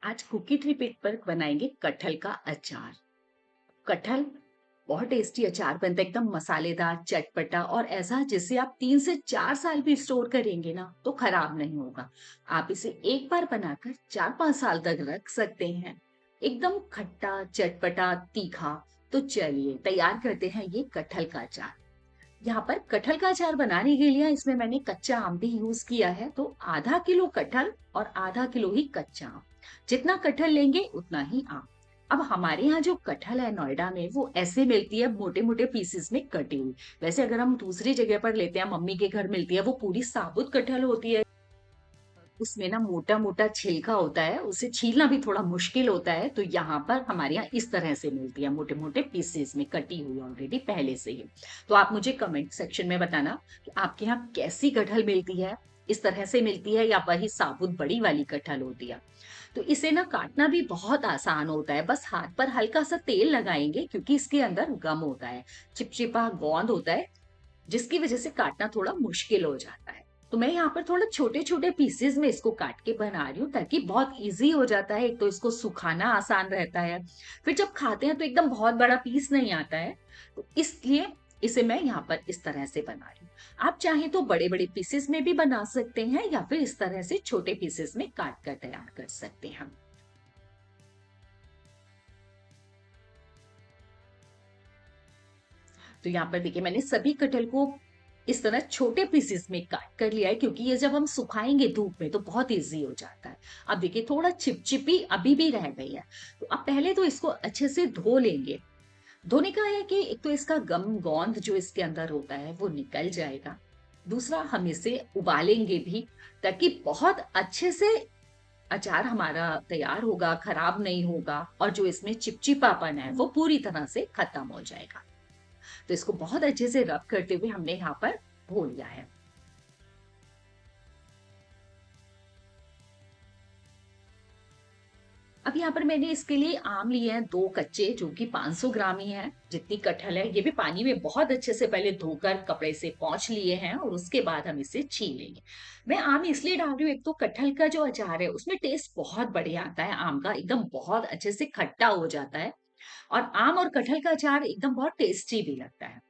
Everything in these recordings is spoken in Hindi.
आज कुकी ट्रिप पर बनाएंगे कटहल का अचार। कटहल बहुत टेस्टी अचार बनता है, एकदम मसालेदार, चटपटा और ऐसा जिसे आप 3 से 4 साल भी स्टोर करेंगे ना तो खराब नहीं होगा। आप इसे एक बार बनाकर 4-5 साल तक रख सकते हैं। एकदम खट्टा, चटपटा, तीखा। तो चलिए तैयार करते हैं ये कटहल का अचार। यहाँ पर कटहल का अचार बनाने के लिए इसमें मैंने कच्चा आम भी यूज किया है, तो आधा किलो कटहल और आधा किलो ही कच्चा आम। जितना कटहल लेंगे उतना ही आम। अब हमारे यहाँ जो कटहल है नोएडा में वो ऐसे मिलती है, मोटे मोटे पीसेस में कटी हुई। वैसे अगर हम दूसरी जगह पर लेते हैं, मम्मी के घर मिलती है, वो पूरी साबुत कटहल होती है। उसमें ना मोटा मोटा छिलका होता है, उसे छीलना भी थोड़ा मुश्किल होता है। तो यहाँ पर हमारे यहाँ इस तरह से मिलती है, मोटे मोटे पीसेस में कटी हुई ऑलरेडी पहले से ही। तो आप मुझे कमेंट सेक्शन में बताना कि आपके यहाँ कैसी कटहल मिलती है, इस तरह से मिलती है या वही साबुत बड़ी वाली कटहल होती है। तो इसे ना काटना भी बहुत आसान होता है, बस हाथ पर हल्का सा तेल लगाएंगे क्योंकि इसके अंदर गम होता है, चिपचिपा गोंद होता है, जिसकी वजह से काटना थोड़ा मुश्किल हो जाता है। तो मैं यहाँ पर थोड़ा छोटे छोटे पीसेस में इसको काट के बना रही हूँ ताकि बहुत इजी हो जाता है। एक तो इसको सुखाना आसान रहता है, फिर जब खाते हैं तो एकदम बहुत बड़ा पीस नहीं आता है। तो इसलिए इसे मैं यहाँ पर इस तरह से बना रही हूँ। आप चाहें तो बड़े बड़े पीसेस में भी बना सकते हैं या फिर इस तरह से छोटे पीसेस में काट कर तैयार कर सकते हैं। तो यहाँ पर देखिए मैंने सभी कटहल को इस तरह छोटे पीसेस में काट कर लिया है, क्योंकि ये जब हम सुखाएंगे धूप में तो बहुत इजी हो जाता है। अब देखिए थोड़ा चिपचिपी अभी भी रह गई है। तो अब पहले तो इसको अच्छे से धो लेंगे। धोने का है कि एक तो इसका गम गोंद जो इसके अंदर होता है वो निकल जाएगा। दूसरा हम इसे उबालेंगे भी, ताकि बहुत अच्छे से अचार हमारा तैयार होगा, खराब नहीं होगा और जो इसमें चिपचिपापन है वो पूरी तरह से खत्म हो जाएगा। तो इसको बहुत अच्छे से रब करते हुए हमने यहाँ पर धो लिया है। अब यहाँ पर मैंने इसके लिए आम लिए हैं 2 कच्चे, जो कि 500 ग्राम ही है। जितनी कटहल है ये भी पानी में बहुत अच्छे से पहले धोकर कपड़े से पोंछ लिए हैं और उसके बाद हम इसे छीलेंगे। मैं आम इसलिए डाल रही हूँ, एक तो कटहल का जो अचार है उसमें टेस्ट बहुत बढ़िया आता है, आम का एकदम बहुत अच्छे से खट्टा हो जाता है। और आम और कटहल का अचार एकदम बहुत टेस्टी भी लगता है।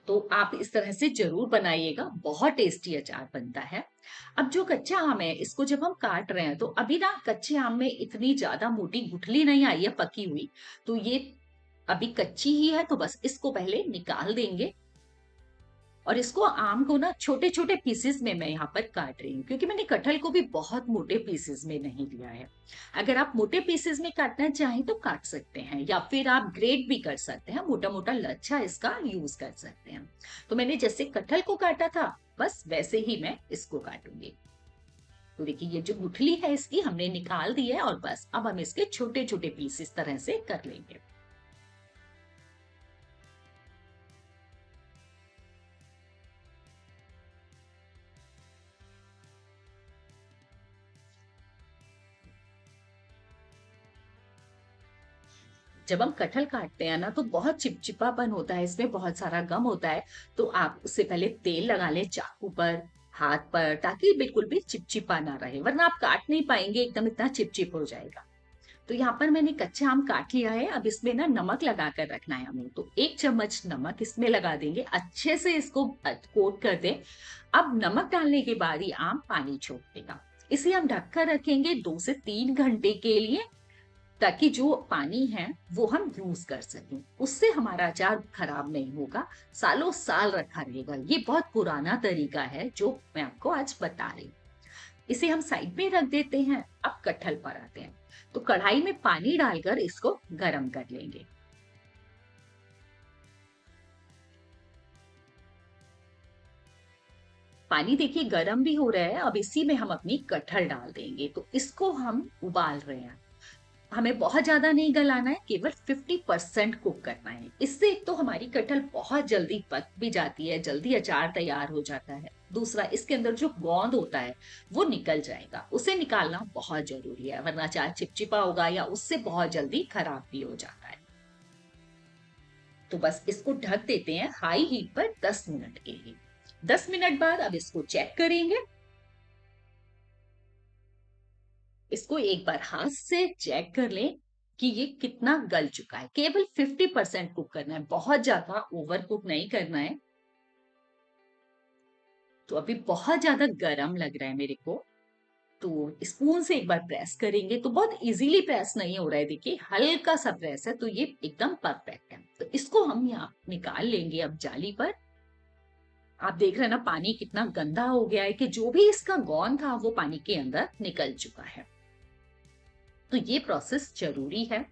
तो आप इस तरह से जरूर बनाइएगा, बहुत टेस्टी अचार बनता है। अब जो कच्चा आम है इसको जब हम काट रहे हैं तो अभी ना कच्चे आम में इतनी ज्यादा मोटी गुठली नहीं आई है पकी हुई। तो ये अभी कच्ची ही है, तो बस इसको पहले निकाल देंगे। और इसको आम को ना छोटे छोटे पीसेस में मैं यहाँ पर काट रही हूँ, क्योंकि मैंने कटहल को भी बहुत मोटे पीसेस में नहीं लिया है। अगर आप मोटे पीसेस में काटना चाहें तो काट सकते हैं, या फिर आप ग्रेट भी कर सकते हैं, मोटा मोटा लच्छा इसका यूज कर सकते हैं। तो मैंने जैसे कटहल को काटा था बस वैसे ही मैं इसको काटूंगी। तो देखिए ये जो गुठली है इसकी हमने निकाल दी है और बस अब हम इसके छोटे छोटे पीस इस तरह से कर लेंगे। जब हम कटहल काटते हैं ना तो बहुत चिपचिपापन होता है, इसमें बहुत सारा गम होता है। तो आप उससे पहले तेल लगा लें चाकू पर, हाथ पर, ताकि बिल्कुल भी चिपचिपा ना रहे, वरना आप काट नहीं पाएंगे, एकदम इतना चिपचिप हो जाएगा। तो यहाँ पर मैंने कच्चा आम काट लिया है। अब इसमें ना नमक लगा कर रखना है हमें, तो 1 चम्मच नमक इसमें लगा देंगे, अच्छे से इसको कोट कर दें। अब नमक डालने के बाद ही आम पानी छोड़ देगा। इसे हम ढककर रखेंगे 2 से 3 घंटे के लिए, ताकि जो पानी है वो हम यूज कर सकें, उससे हमारा अचार खराब नहीं होगा, सालों साल रखा रहेगा। ये बहुत पुराना तरीका है जो मैं आपको आज बता रही हूँ। इसे हम साइड में रख देते हैं। अब कटहल पर आते हैं। तो कढ़ाई में पानी डालकर इसको गर्म कर लेंगे। पानी देखिए गर्म भी हो रहा है, अब इसी में हम अपनी कटहल डाल देंगे। तो इसको हम उबाल रहे हैं, हमें बहुत ज्यादा नहीं गलाना है, केवल 50% कुक करना है। इससे एक तो हमारी कटहल बहुत जल्दी पक भी जाती है, जल्दी अचार तैयार हो जाता है। दूसरा इसके अंदर जो गोंद होता है वो निकल जाएगा, उसे निकालना बहुत जरूरी है, वरना अचार चिपचिपा होगा या उससे बहुत जल्दी खराब भी हो जाता है। तो बस इसको ढक देते हैं हाई हीट पर 10 मिनट के लिए। 10 मिनट बाद अब इसको चेक करेंगे। इसको एक बार हाथ से चेक कर लें कि ये कितना गल चुका है। केवल 50% कुक करना है, बहुत ज्यादा ओवर कुक नहीं करना है। तो अभी बहुत ज्यादा गर्म लग रहा है मेरे को, तो स्पून से एक बार प्रेस करेंगे तो बहुत इजीली प्रेस नहीं हो रहा है, देखिए हल्का सा प्रेस है, तो ये एकदम परफेक्ट है। तो इसको हम यहाँ निकाल लेंगे अब जाली पर। आप देख रहे हैं ना पानी कितना गंदा हो गया है कि जो भी इसका गौन था वो पानी के अंदर निकल चुका है। तो ये प्रोसेस जरूरी है।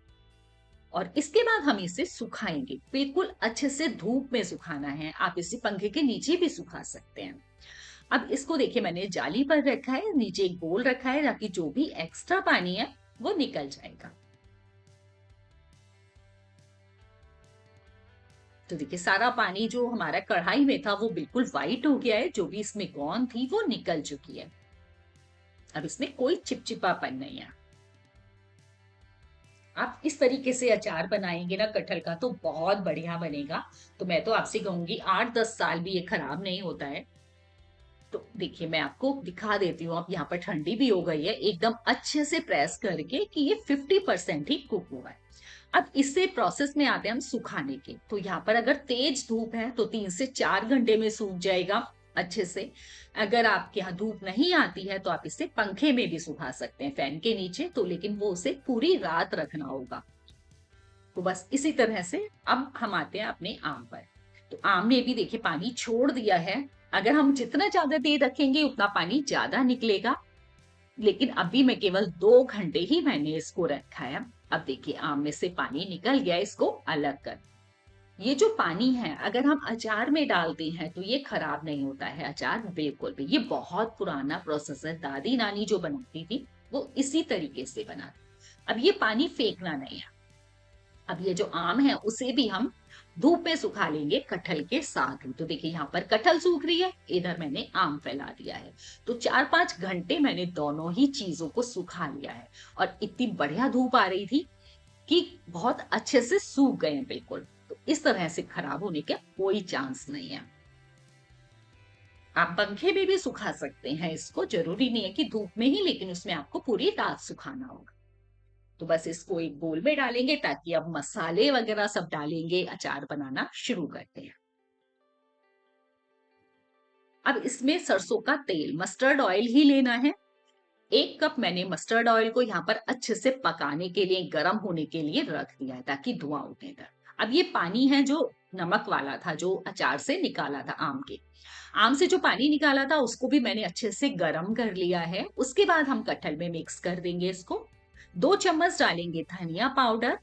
और इसके बाद हम इसे सुखाएंगे, बिल्कुल अच्छे से धूप में सुखाना है। आप इसे पंखे के नीचे भी सुखा सकते हैं। अब इसको देखिए मैंने जाली पर रखा है, नीचे एक बोल रखा है ताकि जो भी एक्स्ट्रा पानी है वो निकल जाएगा। तो देखिए सारा पानी जो हमारा कढ़ाई में था वो बिल्कुल व्हाइट हो गया है, जो भी इसमें गौन थी वो निकल चुकी है। अब इसमें कोई चिपचिपापन नहीं है। आप इस तरीके से अचार बनाएंगे ना कटहल का तो बहुत बढ़िया बनेगा। तो मैं तो आपसे कहूंगी 8-10 साल भी ये खराब नहीं होता है। तो देखिए मैं आपको दिखा देती हूँ, अब यहाँ पर ठंडी भी हो गई है, एकदम अच्छे से प्रेस करके कि ये 50% ही कुक हुआ है। अब इससे प्रोसेस में आते हैं हम सुखाने के। तो यहाँ पर अगर तेज धूप है तो 3 से 4 घंटे में सूख जाएगा अच्छे से। अगर आपके यहाँ धूप नहीं आती है तो आप इसे पंखे में भी सुखा सकते हैं, फैन के नीचे, तो लेकिन वो उसे पूरी रात रखना होगा। तो बस इसी तरह से अब हम आते हैं अपने आम पर। तो आम ने भी देखिए पानी छोड़ दिया है। अगर हम जितना ज्यादा देर रखेंगे उतना पानी ज्यादा निकलेगा, लेकिन अभी मैं केवल 2 घंटे ही मैंने इसको रखा है। अब देखिए आम में से पानी निकल गया, इसको अलग कर। ये जो पानी है अगर हम अचार में डालते हैं तो ये खराब नहीं होता है अचार, बिल्कुल भी। ये बहुत पुराना प्रोसेस है, दादी नानी जो बनाती थी वो इसी तरीके से बनाती। अब ये पानी फेंकना नहीं है। अब ये जो आम है उसे भी हम धूप में सुखा लेंगे कटहल के साथ ही। तो देखिए यहाँ पर कटहल सूख रही है, इधर मैंने आम फैला दिया है। तो 4-5 घंटे मैंने दोनों ही चीजों को सुखा लिया है। और इतनी बढ़िया धूप आ रही थी कि बहुत अच्छे से सूख गए हैं बिल्कुल। तो इस तरह से खराब होने का कोई चांस नहीं है। आप पंखे में भी सुखा सकते हैं इसको, जरूरी नहीं है कि धूप में ही, लेकिन उसमें आपको पूरी रात सुखाना होगा। तो बस इसको एक बोल में डालेंगे ताकि अब मसाले वगैरह सब डालेंगे, अचार बनाना शुरू करते हैं। अब इसमें सरसों का तेल, मस्टर्ड ऑयल ही लेना है। 1 कप मैंने मस्टर्ड ऑयल को यहाँ पर अच्छे से पकाने के लिए, गर्म होने के लिए रख दिया है ताकि धुआं उठेगा। अब ये पानी है जो नमक वाला था, जो अचार से निकाला था आम के। आम से जो पानी निकाला था उसको भी मैंने अच्छे से गर्म कर लिया है। उसके बाद हम कटहल में मिक्स कर देंगे इसको। 2 चम्मच डालेंगे धनिया पाउडर।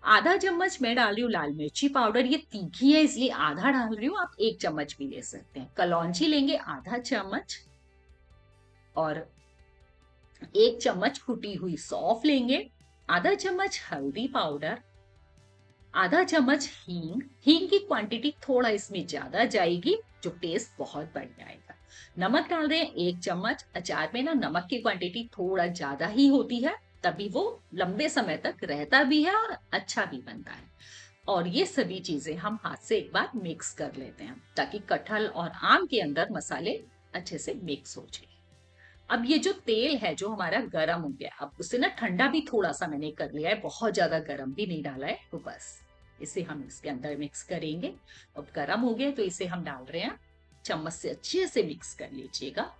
आधा चम्मच मैं डाल रही हूँ लाल मिर्ची पाउडर, ये तीखी है इसलिए आधा डाल रही हूँ, आप 1 चम्मच भी ले सकते हैं। कलौंजी लेंगे आधा चम्मच, और 1 चम्मच कुटी हुई सौंफ लेंगे। आधा चम्मच हल्दी पाउडर, आधा चम्मच हींग। हींग की क्वांटिटी थोड़ा इसमें ज्यादा जाएगी, जो टेस्ट बहुत बढ़ जाएगा। नमक डाल रहे हैं 1 चम्मच। अचार में ना नमक की क्वांटिटी थोड़ा ज्यादा ही होती है, तभी वो लंबे समय तक रहता भी है और अच्छा भी बनता है। और ये सभी चीजें हम हाथ से एक बार मिक्स कर लेते हैं ताकि कटहल और आम के अंदर मसाले अच्छे से मिक्स हो जाए। अब ये जो तेल है जो हमारा गरम हो गया, अब उसे ना ठंडा भी थोड़ा सा मैंने कर लिया है, बहुत ज्यादा गरम भी नहीं डाला है। तो बस इसे हम इसके अंदर मिक्स करेंगे। अब गरम हो गया तो इसे हम डाल रहे हैं, चम्मच से अच्छे से मिक्स कर लीजिएगा।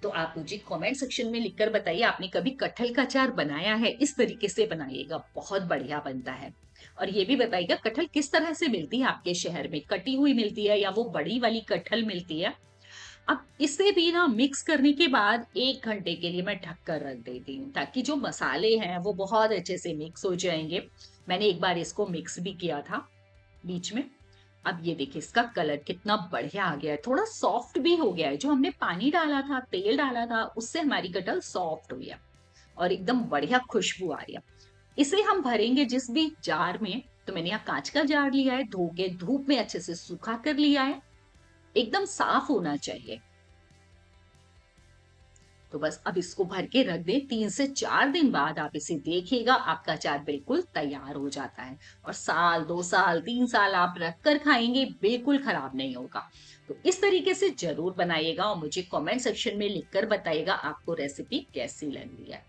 तो आप मुझे कमेंट सेक्शन में लिखकर बताइए आपने कभी कटहल का अचार बनाया है? इस तरीके से बनाइएगा, बहुत बढ़िया बनता है। और ये भी बताइएगा कटहल किस तरह से मिलती है आपके शहर में, कटी हुई मिलती है या वो बड़ी वाली कटहल मिलती है। अब इसे भी ना मिक्स करने के बाद 1 घंटे के लिए मैं ढक कर रख देती हूँ ताकि जो मसाले हैं वो बहुत अच्छे से मिक्स हो जाएंगे। मैंने एक बार इसको मिक्स भी किया था बीच में। अब ये देखिए इसका कलर कितना बढ़िया आ गया है, थोड़ा सॉफ्ट भी हो गया है। जो हमने पानी डाला था, तेल डाला था, उससे हमारी कटहल सॉफ्ट हुई है और एकदम बढ़िया खुशबू आ रही है। इसे हम भरेंगे जिस भी जार में। तो मैंने यहाँ कांच का जार लिया है, धो के धूप में अच्छे से सुखा कर लिया है, एकदम साफ होना चाहिए। तो बस अब इसको भर के रख दें, 3 से 4 दिन बाद आप इसे देखिएगा, आपका अचार बिल्कुल तैयार हो जाता है और साल, 2 साल, 3 साल आप रख कर खाएँगे, बिल्कुल खराब नहीं होगा। तो इस तरीके से ज़रूर बनाइएगा और मुझे कमेंट सेक्शन में लिखकर बताइएगा आपको रेसिपी कैसी लगी है।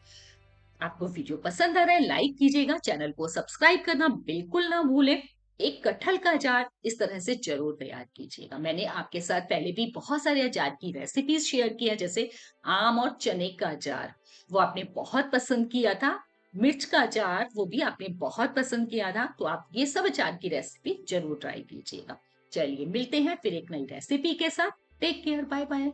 आपको वीडियो पसंद आ रहा है, लाइक कीजिएगा, चैनल को सब्सक्राइब करना बिल्कुल ना भूलें। एक कटहल का अचार इस तरह से ज़रूर तैयार कीजिएगा। मैंने आपके साथ पहले भी बहुत सारे अचार की रेसिपीज़ शेयर की है, जैसे आम और चने का अचार, वो आपने बहुत पसंद किया था। मिर्च का अचार, वो भी आपने बहुत पसंद किया था। तो आप ये सब अचार की रेसिपी ज़रूर ट्राई कीजिएगा। चलिए मिलते हैं फिर एक नई रेसिपी के साथ। Take care, bye bye.